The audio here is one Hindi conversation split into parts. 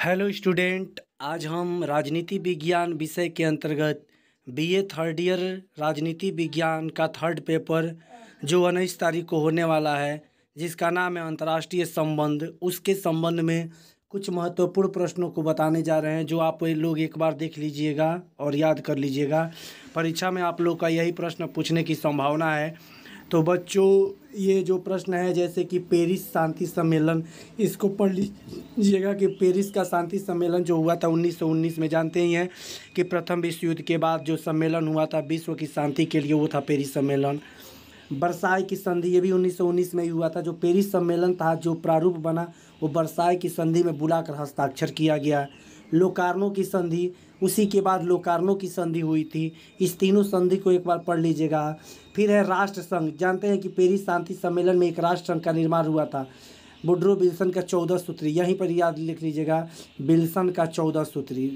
हेलो स्टूडेंट, आज हम राजनीति विज्ञान विषय के अंतर्गत बीए थर्ड ईयर राजनीति विज्ञान का थर्ड पेपर जो 19 तारीख को होने वाला है, जिसका नाम है अंतर्राष्ट्रीय संबंध, उसके संबंध में कुछ महत्वपूर्ण प्रश्नों को बताने जा रहे हैं, जो आप लोग एक बार देख लीजिएगा और याद कर लीजिएगा। परीक्षा में आप लोग का यही प्रश्न पूछने की संभावना है। तो बच्चों, ये जो प्रश्न है, जैसे कि पेरिस शांति सम्मेलन, इसको पढ़ लीजिएगा कि पेरिस का शांति सम्मेलन जो हुआ था 1919 में, जानते ही हैं कि प्रथम विश्व युद्ध के बाद जो सम्मेलन हुआ था विश्व की शांति के लिए, वो था पेरिस सम्मेलन। वर्साई की संधि, ये भी 1919 में ही हुआ था। जो पेरिस सम्मेलन था, जो प्रारूप बना, वो वर्साई की संधि में बुलाकर हस्ताक्षर किया गया। लोकार्नो की संधि, उसी के बाद लोकार्नो की संधि हुई थी। इस तीनों संधि को एक बार पढ़ लीजिएगा। फिर है राष्ट्र संघ, जानते हैं कि पेरिस शांति सम्मेलन में एक राष्ट्र संघ का निर्माण हुआ था। वुड्रो विल्सन का 14 सूत्री, यहीं पर याद लिख लीजिएगा, विल्सन का 14 सूत्री,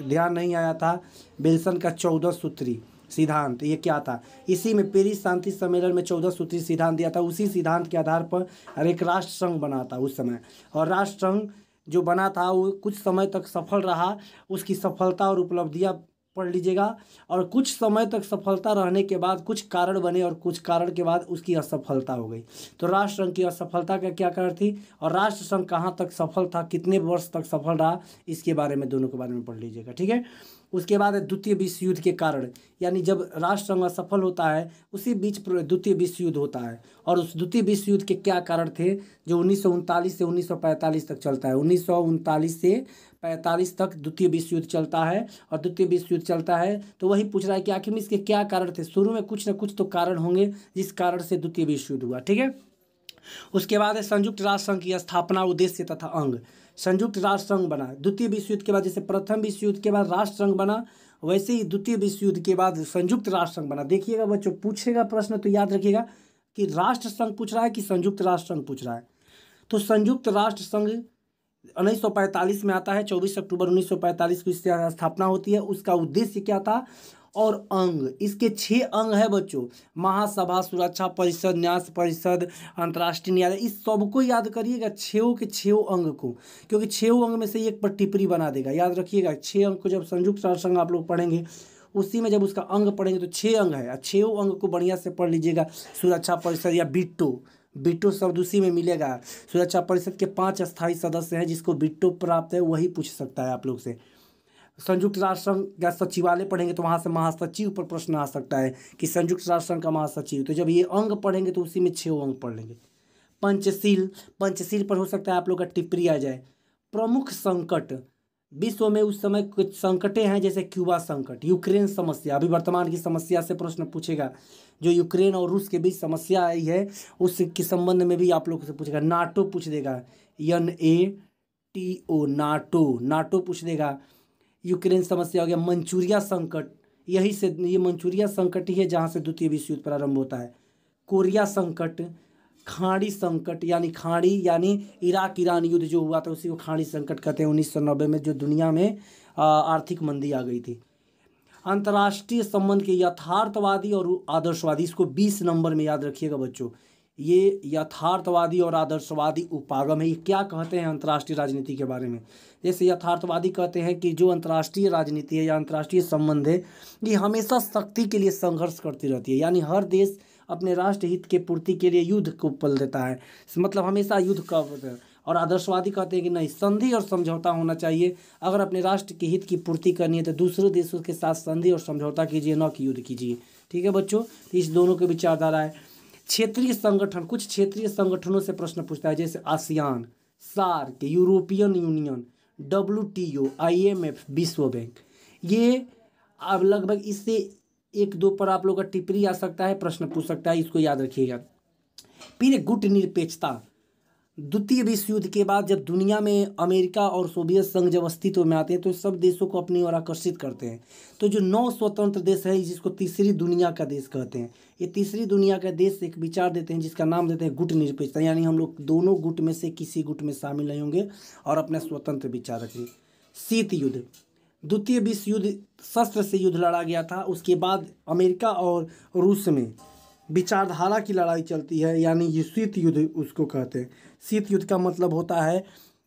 ध्यान नहीं आया था, विल्सन का 14 सूत्री सिद्धांत, ये क्या था? इसी में पेरिस शांति सम्मेलन में 14 सूत्री सिद्धांत दिया था। उसी सिद्धांत के आधार पर एक राष्ट्र संघ बना था उस समय, और राष्ट्र संघ जो बना था वो कुछ समय तक सफल रहा। उसकी सफलता और उपलब्धियां पढ़ लीजिएगा। और कुछ समय तक सफलता रहने के बाद कुछ कारण बने, और कुछ कारण के बाद उसकी असफलता हो गई। तो राष्ट्र संघ की असफलता का क्या कारण थी, और राष्ट्र संघ कहाँ तक सफल था, कितने वर्ष तक सफल रहा, इसके बारे में, दोनों के बारे में पढ़ लीजिएगा, ठीक है। उसके बाद द्वितीय विश्व युद्ध के कारण, यानी जब राष्ट्र संघ असफल होता है उसी बीच द्वितीय विश्व युद्ध होता है। और उस द्वितीय विश्व युद्ध के क्या कारण थे, जो 1939 से 1945 तक चलता है। 1939 से 45 तक द्वितीय विश्व युद्ध चलता है। और द्वितीय विश्व युद्ध चलता है तो वही पूछ रहा है कि आखिर में इसके क्या कारण थे। शुरू में कुछ न कुछ तो कारण होंगे जिस कारण से द्वितीय विश्व युद्ध हुआ, ठीक है। उसके बाद है संयुक्त राष्ट्र संघ की स्थापना, उद्देश्य तथा अंग। संयुक्त राष्ट्र संघ बना द्वितीय विश्व युद्ध के बाद। जैसे प्रथम विश्व युद्ध के बाद राष्ट्र संघ बना, वैसे ही द्वितीय विश्व युद्ध के बाद संयुक्त राष्ट्र संघ बना। देखिएगा बच्चों, पूछेगा प्रश्न तो याद रखिएगा कि राष्ट्र संघ पूछ रहा है कि संयुक्त राष्ट्र संघ पूछ रहा है। तो संयुक्त राष्ट्र संघ 1945 में आता है। 24 अक्टूबर 1945 को इसकी स्थापना होती है। उसका उद्देश्य क्या था और अंग, इसके 6 अंग है बच्चों। महासभा, सुरक्षा परिषद, न्याय परिषद, अंतर्राष्ट्रीय न्यायालय, इस सबको याद करिएगा, 6 के 6 अंग को, क्योंकि 6 अंग में से एक पर टिप्पणी बना देगा। याद रखिएगा, 6 अंग को जब संयुक्त राष्ट्र संघ आप लोग पढ़ेंगे, उसी में जब उसका अंग पढ़ेंगे तो 6 अंग है। 6 अंग को बढ़िया से पढ़ लीजिएगा। सुरक्षा परिषद या बिट्टो शब्द उसी में मिलेगा। सुरक्षा परिषद के 5 अस्थायी सदस्य हैं, जिसको बिट्टो प्राप्त है वही पूछ सकता है आप लोग से। संयुक्त राष्ट्र संघ का सचिवालय पढ़ेंगे तो वहाँ से महासचिव पर प्रश्न आ सकता है कि संयुक्त राष्ट्र संघ का महासचिव। तो जब ये अंग पढ़ेंगे तो उसी में 6 अंग पढ़ लेंगे। पंचशील पर हो सकता है आप लोग का टिप्पणी आ जाए। प्रमुख संकट, विश्व में उस समय कुछ संकटें हैं, जैसे क्यूबा संकट, यूक्रेन समस्या, अभी वर्तमान की समस्या से प्रश्न पूछेगा। जो यूक्रेन और रूस के बीच समस्या आई है उसके संबंध में भी आप लोग से पूछेगा। नाटो पूछ देगा, NATO, नाटो पूछ देगा। यूक्रेन समस्या हो गया। मंचूरिया संकट, यही से ये मंचूरिया संकट ही है जहाँ से द्वितीय विश्व युद्ध प्रारंभ होता है। कोरिया संकट, खाड़ी संकट, यानी इराक ईरान युद्ध जो हुआ था उसी को खाड़ी संकट कहते हैं, 1990 में, जो दुनिया में आर्थिक मंदी आ गई थी। अंतर्राष्ट्रीय संबंध के यथार्थवादी और आदर्शवादी, इसको 20 नंबर में याद रखिएगा बच्चों। ये यथार्थवादी और आदर्शवादी उपागम है। ये क्या कहते हैं अंतर्राष्ट्रीय राजनीति के बारे में? जैसे यथार्थवादी कहते हैं कि जो अंतर्राष्ट्रीय राजनीति है या अंतर्राष्ट्रीय संबंध है, ये हमेशा शक्ति के लिए संघर्ष करती रहती है, यानी हर देश अपने राष्ट्र हित के पूर्ति के लिए युद्ध को पल देता है, मतलब हमेशा युद्ध का। और आदर्शवादी कहते हैं कि नहीं, संधि और समझौता होना चाहिए। अगर अपने राष्ट्र के हित की पूर्ति करनी है तो दूसरे देशों के साथ संधि और समझौता कीजिए, न कि युद्ध कीजिए, ठीक है बच्चों। तो इस दोनों के विचारधारा है। क्षेत्रीय संगठन, कुछ क्षेत्रीय संगठनों से प्रश्न पूछता है, जैसे ASEAN, SAARC, European Union, WTO, IMF, विश्व बैंक। ये अब लगभग इससे 1-2 पर आप लोग का टिप्पणी आ सकता है, प्रश्न पूछ सकता है, इसको याद रखिएगा। फिर गुट निरपेक्षता, द्वितीय विश्व युद्ध के बाद जब दुनिया में अमेरिका और सोवियत संघ जब अस्तित्व में आते हैं तो सब देशों को अपनी ओर आकर्षित करते हैं। तो जो 9 स्वतंत्र देश है, जिसको तीसरी दुनिया का देश कहते हैं, ये तीसरी दुनिया का देश एक विचार देते हैं जिसका नाम देते हैं गुट निरपेक्षता, यानी हम लोग दोनों गुट में से किसी गुट में शामिल नहीं होंगे और अपने स्वतंत्र विचार रखेंगे। शीत युद्ध, द्वितीय विश्व युद्ध शस्त्र से युद्ध लड़ा गया था। उसके बाद अमेरिका और रूस में विचारधारा की लड़ाई चलती है, यानी ये शीत युद्ध उसको कहते हैं। शीत युद्ध का मतलब होता है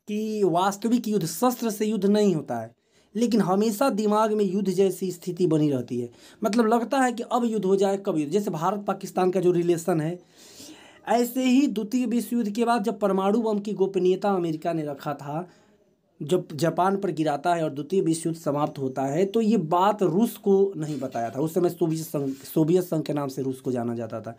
कि वास्तविक युद्ध शस्त्र से युद्ध नहीं होता है, लेकिन हमेशा दिमाग में युद्ध जैसी स्थिति बनी रहती है। मतलब लगता है कि अब युद्ध हो जाए, कब युद्ध। जैसे भारत पाकिस्तान का जो रिलेशन है, ऐसे ही द्वितीय विश्व युद्ध के बाद जब परमाणु बम की गोपनीयता अमेरिका ने रखा था, जब जापान पर गिराता है और द्वितीय विश्व युद्ध समाप्त होता है, तो ये बात रूस को नहीं बताया था। उस समय सोवियत संघ के नाम से रूस को जाना जाता था।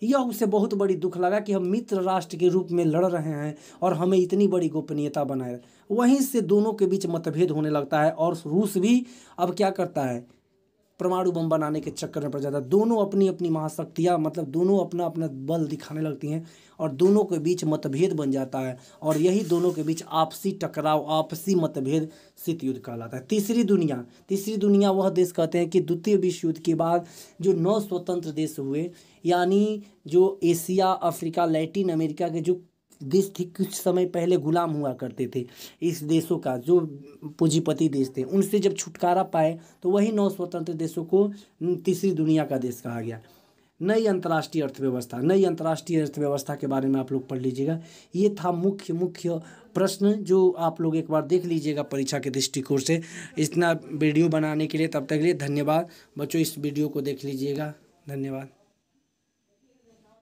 यह उसे बहुत बड़ी दुख लगा कि हम मित्र राष्ट्र के रूप में लड़ रहे हैं और हमें इतनी बड़ी गोपनीयता बनाए। वहीं से दोनों के बीच मतभेद होने लगता है और रूस भी अब क्या करता है, परमाणु बम बनाने के चक्कर में पड़ जाता है। दोनों अपनी अपनी महाशक्तियाँ, मतलब दोनों अपना अपना बल दिखाने लगती हैं और दोनों के बीच मतभेद बन जाता है, और यही दोनों के बीच आपसी टकराव, आपसी मतभेद शीत युद्ध कहलाता है। तीसरी दुनिया वह देश कहते हैं कि द्वितीय विश्व युद्ध के बाद जो 9 स्वतंत्र देश हुए, यानी जो एशिया, अफ्रीका, लैटिन अमेरिका के जो देश थे, कुछ समय पहले गुलाम हुआ करते थे, इस देशों का जो पूंजीपति देश थे, उनसे जब छुटकारा पाए तो वही 9 स्वतंत्र देशों को तीसरी दुनिया का देश कहा गया। नई अंतर्राष्ट्रीय अर्थव्यवस्था के बारे में आप लोग पढ़ लीजिएगा। ये था मुख्य प्रश्न जो आप लोग एक बार देख लीजिएगा परीक्षा के दृष्टिकोण से। इतना वीडियो बनाने के लिए, तब तक के लिए धन्यवाद बच्चों। इस वीडियो को देख लीजिएगा, धन्यवाद।